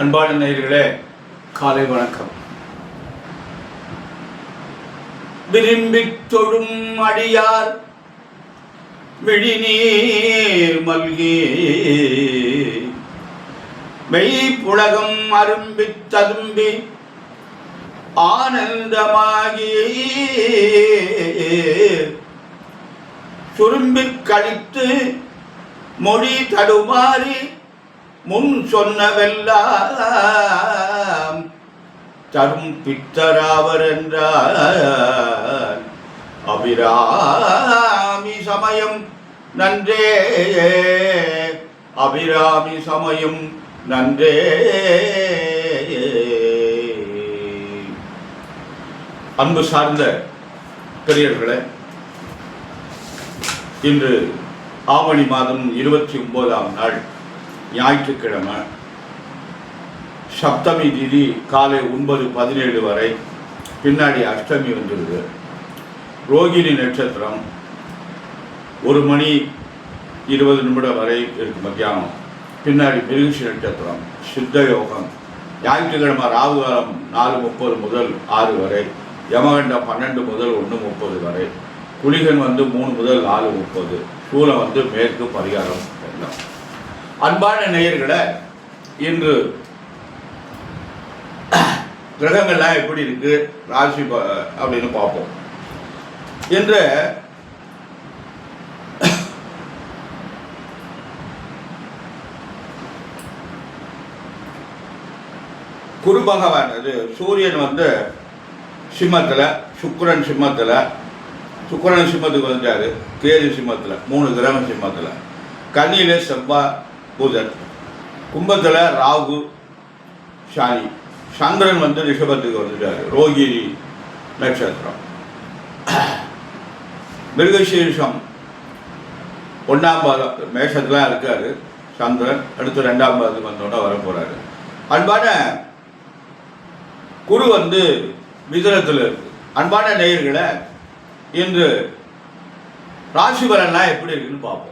அன்பான நேயர்களே, காலை வணக்கம். விரும்பித் தொழும் அடியார் விழிநீர் மல்கி மெய்ப்புலகம் அரும்பித் ததும்பி ஆனந்தமாகி சுரும்பிக் கழித்து மொழி தடுமாறி முன் சொன்னவெல்லாம் தரும் பித்தராவர் என்றார். அபிராமி சமயம் நன்றே, அபிராமி சமயம் நன்றே. அன்பு சார்ந்த பெரியவர்களே, இன்று ஆவணி மாதம் 29ஆம் நாள் ஞாயிற்றுக்கிழமை, சப்தமி திதி காலை 9:17 வரை, பின்னாடி அஷ்டமி வந்துடுது. ரோகிணி நட்சத்திரம் 1:20 வரை இருக்கு மத்தியானம். பின்னாடி மிருகஷி நட்சத்திரம், சித்த யோகம். ஞாயிற்றுக்கிழமை ராகு காலம் 4:30 முதல் 6 வரை, யமகண்டம் 12 முதல் 1:30 வரை, குளிகன் 3 முதல் 4:30, சூலம் மேற்கு பரிகாரம் எல்லாம். அன்பான நேயர்களை, இன்று கிரகங்கள்லாம் எப்படி இருக்கு, ராசி அப்படின்னு பார்ப்போம். இன்று குரு பகவான், சூரியன் சிம்மத்தில், சுக்கிரன் சிம்மத்தில், சுக்கிரன் சிம்மத்துக்கு வந்துட்டாரு, கேது சிம்மத்தில், 3 கிரகம் சிம்மத்தில், கன்னியில செவ்வாய் புதன், கும்பத்தில் ராகு சனி, சந்திரன் ரிஷபத்துக்கு வந்துட்டாரு, ரோகிணி நட்சத்திரம். மிருகசீரிஷம் 1ஆம் பாதம் மேஷத்தில் இருக்காரு சந்திரன், அடுத்து 2ஆம் பாதத்துக்கு வந்தோன்னா வரப்போறாரு. அன்பான குரு மிதுனத்தில் இருக்கு. அன்பான நேயர்களை, இன்று ராசி பலன்லாம் எப்படி இருக்குன்னு பார்ப்போம்.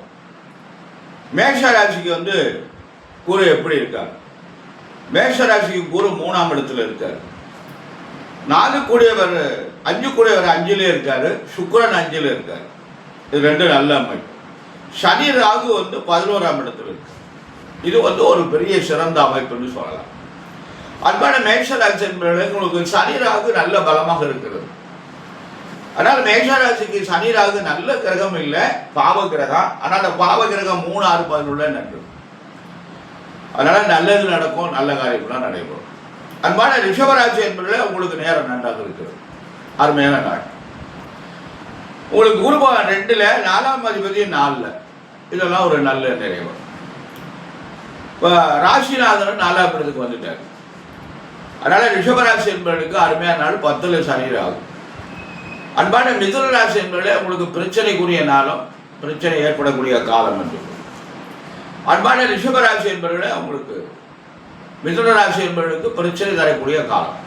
மேஷ ராசிக்கு குரு எப்படி இருக்கார்? மேஷ ராசிக்கு குரு 3ஆம் இடத்துல இருக்கார். 4 கூடியவர் 5 கூடியவர் 5லே இருக்காரு, சுக்கிரன் 5ல் இருக்காரு. இது 2 நல்ல அமைப்பு. சனி ராகு 11ஆம் இடத்துல இருக்கு. இது ஒரு பெரிய சிறந்த அமைப்புன்னு சொல்லலாம். அன்பான மேஷ ராசி என்பவர்களே, உங்களுக்கு சனி ராகு நல்ல பலமாக இருக்கிறது. அதனால் மேஷராசிக்கு சனி ராகு நல்ல கிரகம் இல்லை, பாவ கிரகம். ஆனால் அந்த பாவ கிரகம் 3, 6, 11 நன்று. அதனால நல்லது நடக்கும், நல்ல காரியம்லாம் நடைபெறும். அன்பான ரிஷபராசி என்பதில் உங்களுக்கு நேரம் நன்றாக இருக்கிறது, அருமையான நாள். உங்களுக்கு குரு பகவான் 2ல், 4ஆம் அதிபதி 4ல், இதெல்லாம் ஒரு நல்ல நிறைவு. இப்போ ராசிநாதன் 4ஆம் இடத்துக்கு வந்துட்டார். அதனால ரிஷபராசி என்பவர்களுக்கு அருமையான நாள். 10ல் சனி ராகு. அன்பான மிதுன ராசி என்பதில் உங்களுக்கு பிரச்சனைக்குரிய நாளும், பிரச்சனை ஏற்படக்கூடிய காலம் என்று. அன்பான ரிஷபராசி என்பவர்களே, உங்களுக்கு மிதுன ராசி என்பவர்களுக்கு பிரச்சனை தரக்கூடிய காலம்.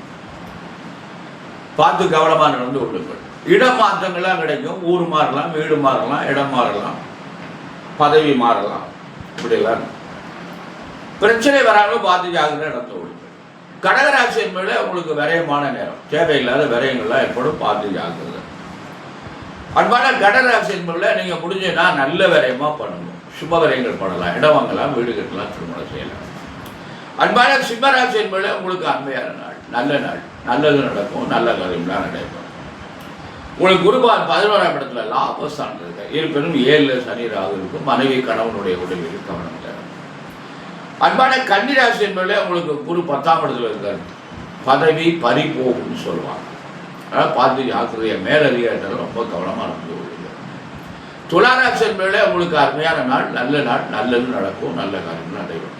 பார்த்து கவனமாக நடந்து கொள்ளுங்கள். இடம் மாற்றங்கள்லாம் கிடைக்கும். ஊர் மாறலாம், வீடு மாறலாம், இடம் மாறலாம், பதவி மாறலாம். இப்படிலாம் பிரச்சனை வராமல் பார்த்து ஜாகிரதை நடந்து கொள்ளுங்கள். கடகராசி என்பதில் உங்களுக்கு விரயமான நேரம், தேவையில்லாத விரயங்கள்லாம் ஏற்படும், பார்த்து ஜாகிரதை. அன்பான கடகராசி என்பதில் நீங்கள் முடிஞ்சுன்னா நல்ல விரயமாக பண்ணணும். சுப விரயங்கள் பண்ணலாம், இடம் வாங்கலாம், வீடு கட்டலாம், திருமணம் செய்யலாம். அன்பான சிம்மராசி என்பதில் உங்களுக்கு அண்மையான நாள், நல்ல நாள், நல்லது நடக்கும், நல்ல காரியம்லாம் நடைபெறும். உங்களுக்கு குருபகவான் 11ஆம் இடத்துல லாபஸ்தானம் இருக்கு. இருப்பினும் 7ல் சனி ராகு இருக்கும். மனைவி கணவனுடைய உடலில் கவனம் தேவை. அன்பான கன்னிராசி என்பதில் உங்களுக்கு குரு 10ஆம் இடத்துல இருக்காரு. பதவி பறி போகும்னு சொல்லுவாங்க. அதனால் பார்த்து ஜாக்கிரதையாக மேலதிகாரிகள் ரொம்ப கவனமாக நடந்து கொள்ளுங்க. துளாராசி என்பதில் உங்களுக்கு அருமையான நாள், நல்ல நாள், நல்லது நடக்கும், நல்ல காரியங்கள் நடைபெறும்.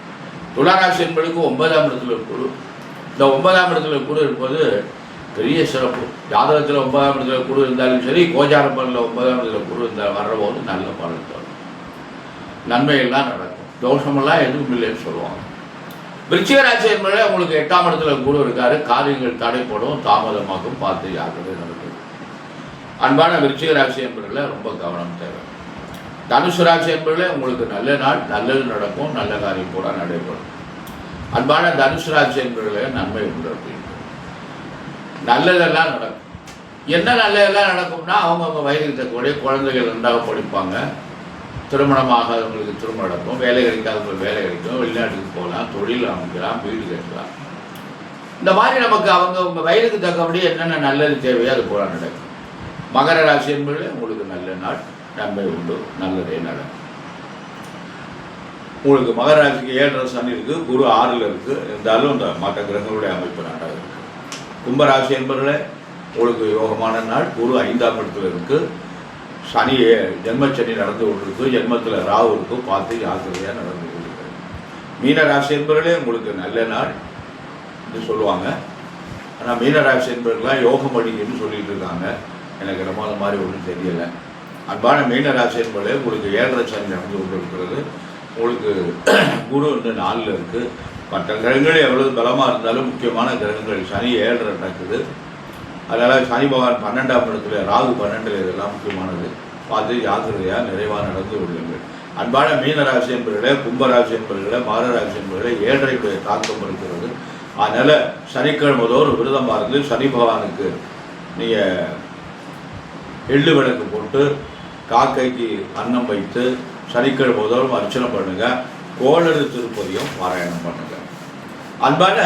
துளாராசி என்பதுக்கு 9ஆம் இடத்துல குரு. இந்த 9ஆம் இடத்துல குரு இருப்பது பெரிய சிறப்பு. ஜாதகத்தில் 9ஆம் இடத்துல குரு இருந்தாலும் சரி, கோச்சார பலனில் 9ஆம் இடத்துல குரு இருந்தால் வர்றபோது நல்ல பலன் தரும், நன்மையெல்லாம் நடக்கும், தோஷமெல்லாம் எதுவும் இல்லைன்னு சொல்லுவாங்க. விருச்சிக ராசி என்பதில் உங்களுக்கு 8ஆம் இடத்துல குரு இருக்காரு. காரியங்கள் தடைப்படும், தாமதமாகும், பார்த்து ஜாக்கிரதை நடக்கும். அன்பான விருச்சிக ராசி என்பதில் ரொம்ப கவனம் தேவை. தனுசு ராசி என்பதில் உங்களுக்கு நல்ல நாள், நல்லது நடக்கும், நல்ல காரியம் கூட நடைபெறும். அன்பான தனுசு ராசி என்பவர்களே நன்மை உண்டு அப்படின்னு நல்லதெல்லாம் நடக்கும். என்ன நல்லதெல்லாம் நடக்கும்னா அவங்கவுங்க வயதுக்கு தக்கக்கூடிய குழந்தைகள் நன்றாக படிப்பாங்க, திருமணமாகாதவங்களுக்கு திருமணம் நடக்கும், வேலை கிடைக்காதவங்களுக்கு வேலை கிடைக்கும், வெளிநாட்டுக்கு போகலாம், தொழில் அமைக்கலாம், வீடு கட்டலாம். இந்த மாதிரி நமக்கு அவங்கவுங்க வயதுக்கு தக்கபடி என்னென்ன நல்லது தேவையோ அது போல நடக்கும். மகர ராசி என்பது உங்களுக்கு நல்ல நாள், நன்மை உண்டு, நல்லதே நடக்கும். உங்களுக்கு மகர ராசிக்கு 7 சனி இருக்குது, குரு 6ல் இருக்குது. இருந்தாலும் இந்த மற்ற கிரகங்களுடைய அமைப்பு நன்றாக இருக்குது. கும்பராசி என்பதில் உங்களுக்கு யோகமான நாள், குரு 5ஆம் இடத்துல இருக்குது, சனி ஜென்மச்சனி நடந்து கொண்டிருக்கு, ஜென்மத்தில் ராகு இருக்கும், பார்த்து ஜாக்கிரதையாக நடந்து கொண்டிருக்கு. மீன ராசி என்பதிலே உங்களுக்கு நல்ல நாள் என்று சொல்லுவாங்க. ஆனால் மீனராசி என்பவர்களாம் யோகம் அடிக்குன்னு சொல்லிட்டு இருக்காங்க. எனக்கு ரொம்ப அந்த மாதிரி ஒன்றும் தெரியலை. அன்பான மீனராசி என்பது உங்களுக்கு 7 சனி நடந்து கொண்டு இருக்கிறது. உங்களுக்கு குரு வந்து 4ல் இருக்குது. மற்ற கிரகங்கள் எவ்வளவு பலமாக இருந்தாலும் முக்கியமான கிரகங்கள் சனி 7 நடக்குது. அதனால் சனி பகவான் 12ஆம் இடத்துல, ராகு 12ல், இதெல்லாம் முக்கியமானது. பார்த்து ஜாக்கிரதையாக நிறைவாக நடந்து கொள்ளுங்கள். அன்பான மீனராசி என்பவர்களே, கும்பராசி என்பவர்களே, மகர ராசி என்பவர்களே 7டைய தாக்கம் இருக்கிறது. அதனால் சனிக்கிழமைதோறும் விரதமாக இருந்து சனி பகவானுக்கு நீங்கள் எள்ளு விளக்கு போட்டு காக்கைக்கு அன்னம் வைத்து சனிக்கிழமைதோறும் அர்ச்சனை பண்ணுங்கள். கோளறு திருப்பதியும் பாராயணம் பண்ணுங்கள். அன்பான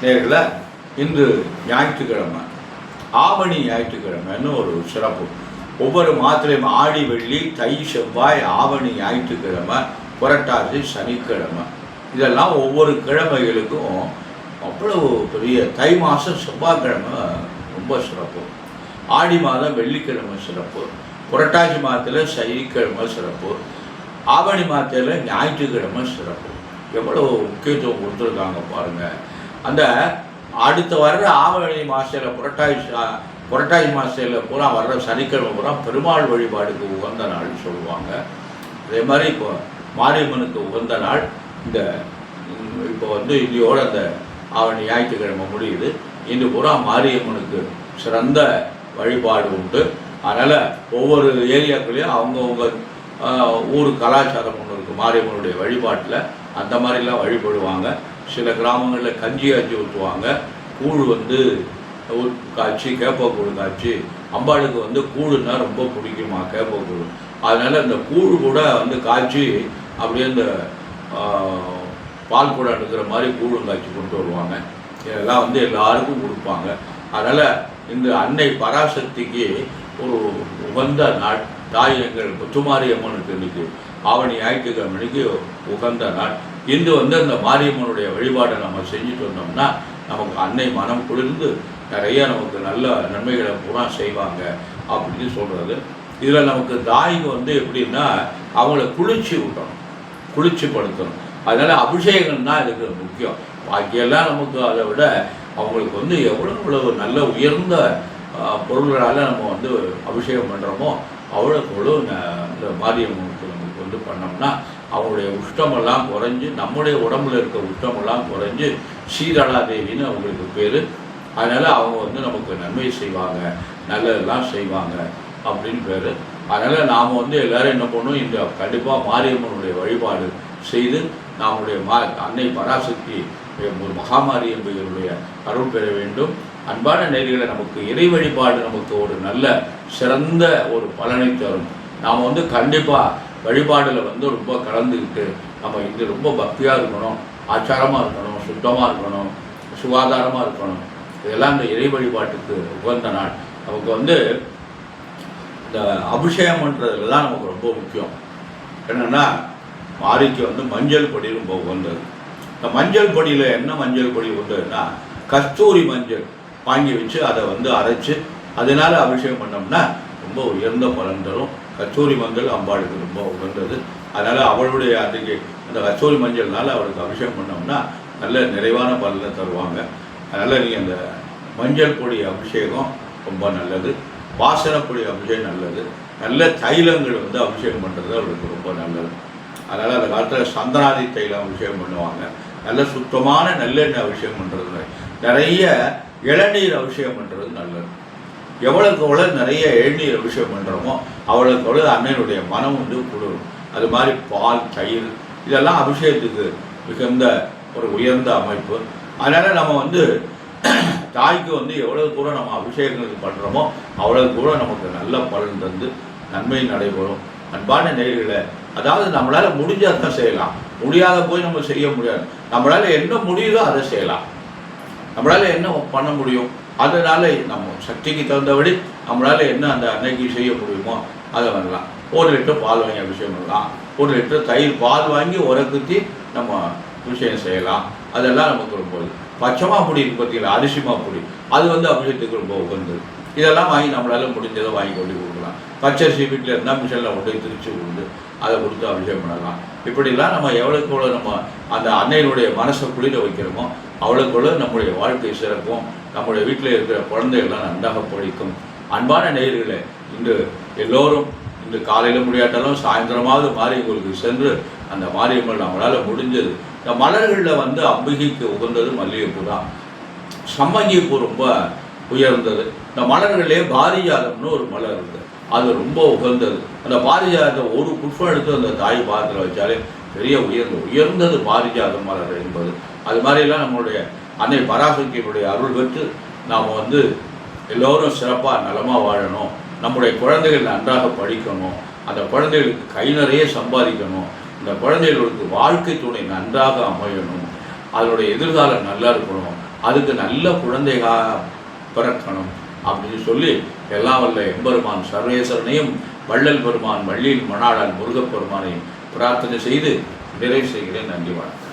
நேர்களை, இன்று ஞாயிற்றுக்கிழமை, ஆவணி ஞாயிற்றுக்கிழமைன்னு ஒரு சிறப்பு. ஒவ்வொரு மாதத்திலையும் ஆடி, வெள்ளி, தை, செவ்வாய், ஆவணி ஞாயிற்றுக்கிழமை, புரட்டாசி சனிக்கிழமை, இதெல்லாம் ஒவ்வொரு கிழமைகளுக்கும் அவ்வளவு பெரிய. தை மாதம் செவ்வாய்க்கிழமை ரொம்ப சிறப்பு, ஆடி மாதம் வெள்ளிக்கிழமை சிறப்பு, புரட்டாசி மாதத்தில் சனிக்கிழமை சிறப்பு, ஆவணி மாதத்தில் ஞாயிற்றுக்கிழமை சிறப்பு. எவ்வளோ முக்கியத்துவம் கொடுத்துருக்காங்க பாருங்கள். அந்த அடுத்த வர்ற ஆவணி மாதத்தில் புரட்டாசி மாதத்தில் பூரா வர்ற சனிக்கிழமை பூரா பெருமாள் வழிபாடுக்கு உகந்த நாள்னு சொல்லுவாங்க. அதே மாதிரி இப்போ மாரியம்மனுக்கு உகந்த நாள். இந்த இப்போ வந்து இதையோடு அந்த ஆவணி ஞாயிற்றுக்கிழமை முடியுது. இன்று பூரா மாரியம்மனுக்கு சிறந்த வழிபாடு உண்டு. அதனால் ஒவ்வொரு ஏரியாக்களையும் அவங்கவுங்க ஊர் கலாச்சாரம் ஒன்று இருக்குது. மாரியம்மனுடைய வழிபாட்டில் அந்த மாதிரிலாம் வழிபடுவாங்க. சில கிராமங்களில் கஞ்சி காய்ச்சி ஊற்றுவாங்க, கூழ் வந்து காய்ச்சி, கேப்பக்கூழ் காய்ச்சி. அம்பாளுக்கு வந்து கூழுன்னா ரொம்ப பிடிக்குமா, கேப்பக்கூழ். அதனால் அந்த கூழ் கூட வந்து காய்ச்சி அப்படியே இந்த பால் கூட எடுக்கிற மாதிரி கூழும் காய்ச்சி கொண்டு வருவாங்க. இதெல்லாம் வந்து எல்லாருக்கும் கொடுப்பாங்க. அதனால் இந்த அன்னை பராசக்திக்கு ஒரு உகந்த நாள். தாய் எங்கள் முத்துமாரி அம்மனுக்கு இன்னைக்கு ஆவணி ஞாயிற்றுக்கிழமைக்கு உகந்த நாள். இன்று வந்து அந்த மாரியம்மனுடைய வழிபாடை நம்ம செஞ்சுட்டு வந்தோம்னா நமக்கு அன்னை மனம் குளிர்ந்து நிறைய நமக்கு நல்ல நன்மைகளை பூரா செய்வாங்க அப்படின்னு சொல்கிறது. இதில் நமக்கு தாய்க்கு வந்து எப்படின்னா அவங்கள குளிர்ச்சி விட்டணும், குளிர்ச்சி படுத்தணும். அதனால் அபிஷேகம் தான் இதுக்கு முக்கியம். பாக்கியெல்லாம் நமக்கு அதை விட அவங்களுக்கு வந்து எவ்வளோ நல்ல உயர்ந்த பொருள்களால் நம்ம வந்து அபிஷேகம் பண்ணுறோமோ அவ்வளோ இந்த மாரியம்மனுக்கு நமக்கு வந்து பண்ணோம்னா அவங்களுடைய உஷ்டமெல்லாம் குறைஞ்சி, நம்முடைய உடம்புல இருக்க உஷ்டமெல்லாம் குறைஞ்சி சீதளா தேவின்னு அவங்களுக்கு பேர். அதனால் அவங்க வந்து நமக்கு நன்மை செய்வாங்க, நல்லதெல்லாம் செய்வாங்க அப்படின்னு பேர். அதனால் நாம் வந்து எல்லோரும் என்ன பண்ணணும், இந்த கண்டிப்பாக மாரியம்மனுடைய வழிபாடு செய்து நம்முடைய அன்னை பராசக்தி ஒரு மகாமாரியம்மனுடைய அருள் பெற வேண்டும். அன்பான நேயர்களே, நமக்கு இறை வழிபாடு நமக்கு ஒரு நல்ல சிறந்த ஒரு பலனை தரும். நாம் வந்து கண்டிப்பாக வழிபாடில் வந்து ரொம்ப கலந்துக்கிட்டு நம்ம இங்கே ரொம்ப பக்தியாக இருக்கணும், ஆச்சாரமாக இருக்கணும், சுத்தமாக இருக்கணும், சுகாதாரமாக இருக்கணும். இதெல்லாம் இந்த இறை வழிபாட்டுக்கு உகந்த நாள். நமக்கு வந்து இந்த அபிஷேகம் பண்ணுறதுல தான் நமக்கு ரொம்ப முக்கியம். என்னென்னா மாரிக்கு வந்து மஞ்சள் பொடி ரொம்ப உகந்தது. இந்த மஞ்சள் பொடியில் என்ன மஞ்சள் பொடி உண்டுன்னா கஸ்தூரி மஞ்சள் வாங்கி வச்சு அதை வந்து அரைச்சி அதனால் அபிஷேகம் பண்ணோம்னா ரொம்ப உயர்ந்த பலன் தரும். கஸ்தூரி மஞ்சள் அம்பாளுக்கு ரொம்ப உகந்தது. அதனால் அவளுடைய அதுக்கு அந்த கஸ்தூரி மஞ்சள்னால அவளுக்கு அபிஷேகம் பண்ணோம்னா நல்ல நிறைவான பலனை தருவாங்க. அதனால் நீங்கள் அந்த மஞ்சள் பொடி அபிஷேகம் ரொம்ப நல்லது, வாசனைப்பொடி அபிஷேகம் நல்லது, நல்ல தைலங்கள் வந்து அபிஷேகம் பண்ணுறது அவளுக்கு ரொம்ப நல்லது. அதனால் அந்த காலத்தில் சந்தனாதி தைலம் அபிஷேகம் பண்ணுவாங்க. நல்ல சுத்தமான நல்லெண்ணெய் அபிஷேகம் பண்ணுறது, நிறைய இளநீர் அபிஷேகம் பண்ணுறது நல்லது. எவ்வளோக்கு எவ்வளோ நிறைய இளநீர் அபிஷேகம் பண்ணுறோமோ அவ்வளோக்கு எவ்வளோ அன்னையினுடைய மனம் வந்து குளிரும். அது மாதிரி பால், தயிர் இதெல்லாம் அபிஷேகத்துக்கு மிகுந்த ஒரு உயர்ந்த அமைப்பு. அதனால் நம்ம வந்து தாய்க்கு வந்து எவ்வளவு தூரம் நம்ம அபிஷேகங்கள் பண்ணுறோமோ அவ்வளவு தூரம் நமக்கு நல்ல பலன் தந்து நன்மை நடைபெறும். அன்பான நேயர்களே, அதாவது நம்மளால் முடிஞ்சால் தான் செய்யலாம், முடியாத போய் நம்ம செய்ய முடியாது. நம்மளால் என்ன முடியுதோ அதை செய்யலாம். நம்மளால் என்ன பண்ண முடியும், அதனால நம்ம சக்திக்கு தகுந்தபடி நம்மளால் என்ன அந்த அன்னைக்கு செய்ய முடியுமோ அதை பண்ணலாம். 1 லிட்டர் பால் வாங்கி அபிஷேகம் பண்ணலாம், 1 லிட்டர் தயிர் பால் வாங்கி உரக்குத்தி நம்ம விஷயம் செய்யலாம். அதெல்லாம் நமக்கு ரொம்ப பச்சைமா பொடி இருக்கு பார்த்தீங்களா, அரிசிமா பொடி, அது வந்து அபிஷேகத்துக்கு ரொம்ப உகந்தது. இதெல்லாம் வாங்கி நம்மளால் முடிஞ்சதை வாங்கி கொண்டு கொடுக்கலாம். பச்சரிசி வீட்டில் இருந்தால் மிஷனில் கொண்டு போய் திரிச்சு கொடுத்து அதை கொடுத்து அபிஷேகம் பண்ணலாம். இப்படிலாம் நம்ம எவ்வளோக்கு நம்ம அந்த அன்னையினுடைய மனசை குளிர வைக்கிறோமோ அவ்வளோக்குள்ள நம்முடைய வாழ்க்கை சிறக்கும். நம்முடைய வீட்டில் இருக்கிற குழந்தைகள்லாம் நன்றாக படிக்கும். அன்பான நேயர்களே, இன்று எல்லோரும் இன்று காலையில் முடியாட்டாலும் சாயந்தரமாவது மாரியம்மனுக்கு சென்று அந்த மாரியம்மன் நம்மளால் முடிஞ்சது. இந்த மலர்களில் வந்து அம்பிகைக்கு உகந்தது மல்லிகைப்பூ தான். சம்மங்கிப்பூ ரொம்ப உயர்ந்தது. இந்த மலர்களே பாரிஜாதம்னு ஒரு மலர் இருக்குது, அது ரொம்ப உகந்தது. அந்த பாரிஜாதத்தை ஒரு புஷ்பம் எடுத்து அந்த தாய் பாதத்தில் வச்சாலே பெரிய உயர்ந்தது பாரிஜாதம் மலர் என்பது. அது மாதிரிலாம் நம்மளுடைய அன்னை பராசக்தியினுடைய அருள் பெற்று நாம் வந்து எல்லோரும் சிறப்பாக நலமாக வாழணும். நம்முடைய குழந்தைகள் நன்றாக படிக்கணும், அந்த குழந்தைகளுக்கு கை நிறைய சம்பாதிக்கணும், இந்த குழந்தைகளுக்கு வாழ்க்கை துணை நன்றாக அமையணும், அதனுடைய எதிர்காலம் நல்லா இருக்கணும், அதுக்கு நல்ல குழந்தைகளாக பிறக்கணும் அப்படின்னு சொல்லி எல்லாம் வல்ல எம்பெருமான் சர்வேஸ்வரனையும் வள்ளல் பெருமான் வள்ளியில் மணாளன் முருகப்பெருமானையும் பிரார்த்தனை செய்து நிறைவு செய்கிறேன். நன்றி. வணக்கம்.